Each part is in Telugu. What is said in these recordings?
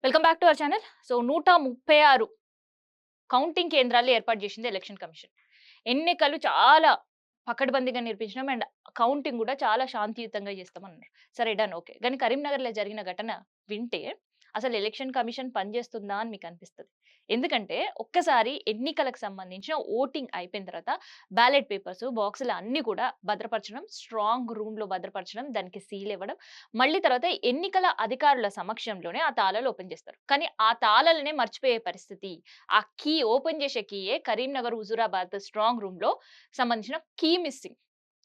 Welcome back to our channel. So 136 counting కేంద్రాలు ఏర్పాటు చేసింది ఎలక్షన్ కమిషన్. ఎన్నికలు చాలా పకడ్బందీగా నిర్వహించడం అండ్ కౌంటింగ్ కూడా చాలా శాంతియుతంగా చేస్తామన్నారు. సరే డన్ ఓకే. కానీ కరీంనగర్‌లో జరిగిన ఘటన వింటే అసలు ఎలక్షన్ కమిషన్ పనిచేస్తుందా అని మీకు అనిపిస్తది. ఎందుకంటే ఒక్కసారి ఎన్నికలకు సంబంధించిన ఓటింగ్ అయిపోయిన తర్వాత బ్యాలెట్ పేపర్స్, బాక్సులు అన్నీ కూడా భద్రపరచడం, స్ట్రాంగ్ రూమ్‌లో భద్రపరచడం, దానికి సీల్ ఇవ్వడం, మళ్ళీ తర్వాత ఎన్నికల అధికారుల సమక్షంలోనే ఆ తాళాలు ఓపెన్ చేస్తారు. కానీ ఆ తాళాలనే మర్చిపోయే పరిస్థితి. ఆ కీ ఓపెన్ చేసే కీయే కరీంనగర్, హుజూరాబాద్ స్ట్రాంగ్ రూమ్‌లో సంబంధించిన కీ మిస్సింగ్.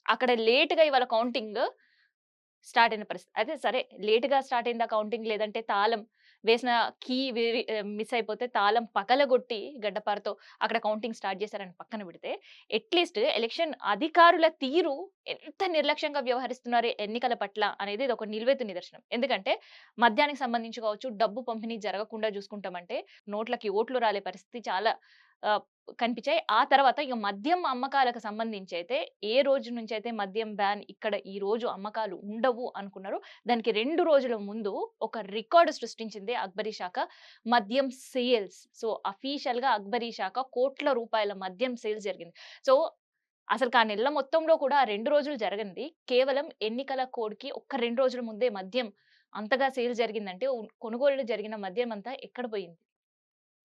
అక్కడ లేట్‌గా ఇవాళ కౌంటింగ్ స్టార్ట్ అయిన పరిస్థితి. అయితే సరే లేట్‌గా స్టార్ట్ అయిందా కౌంటింగ్ లేదంటే తాళం వేసిన కీ మిస్ అయిపోతే తాళం పగలగొట్టి గడ్డపారతో అక్కడ కౌంటింగ్ స్టార్ట్ చేశారని పక్కన పెడితే, అట్‌లీస్ట్ ఎలక్షన్ అధికారుల తీరు ఎంత నిర్లక్ష్యంగా వ్యవహరిస్తున్నారు ఎన్నికల పట్ల అనేది ఇదొక నిలువెత్తు నిదర్శనం. ఎందుకంటే మద్యానికి సంబంధించి కావచ్చు, డబ్బు పంపిణీ జరగకుండా చూసుకుంటామంటే నోట్లకి ఓట్లు రాలే పరిస్థితి చాలా ఆహ్, కనిపించాయి. ఆ తర్వాత ఇగ మద్యం అమ్మకాలకు సంబంధించి అయితే ఏ రోజు నుంచైతే మద్యం బ్యాన్ ఇక్కడ ఈ రోజు అమ్మకాలు ఉండవు అనుకున్నారో, దానికి 2 రోజుల ముందు ఒక రికార్డ్ సృష్టించింది అక్బరీ శాఖ మద్యం సేల్స్. సో, అఫీషియల్‌గా అక్బరీ శాఖ కోట్ల రూపాయల మద్యం సేల్స్ జరిగింది. సో, అసలుకు ఆ నెల మొత్తంలో కూడా ఆ 2 రోజులు జరగంది. కేవలం ఎన్నికల కోడ్‌కి ఒక్క 2 రోజుల ముందే మద్యం అంతగా సేల్ జరిగిందంటే కొనుగోలు జరిగిన మద్యం అంతా ఎక్కడ పోయింది?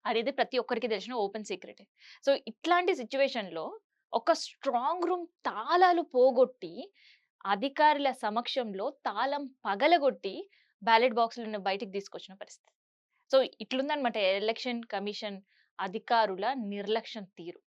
అనేది ప్రతి ఒక్కరికి తెలిసిన ఓపెన్ సీక్రెటే. సో, ఇట్లాంటి సిట్యుయేషన్‌లో ఒక స్ట్రాంగ్ రూమ్ తాళాలు పోగొట్టి, అధికారుల సమక్షంలో తాళం పగలగొట్టి, బ్యాలెట్ బాక్సులను బయటికి తీసుకొచ్చిన పరిస్థితి. సో, ఇట్లుందనమాట ఎలక్షన్ కమిషన్ అధికారుల నిర్లక్ష్యం తీరు.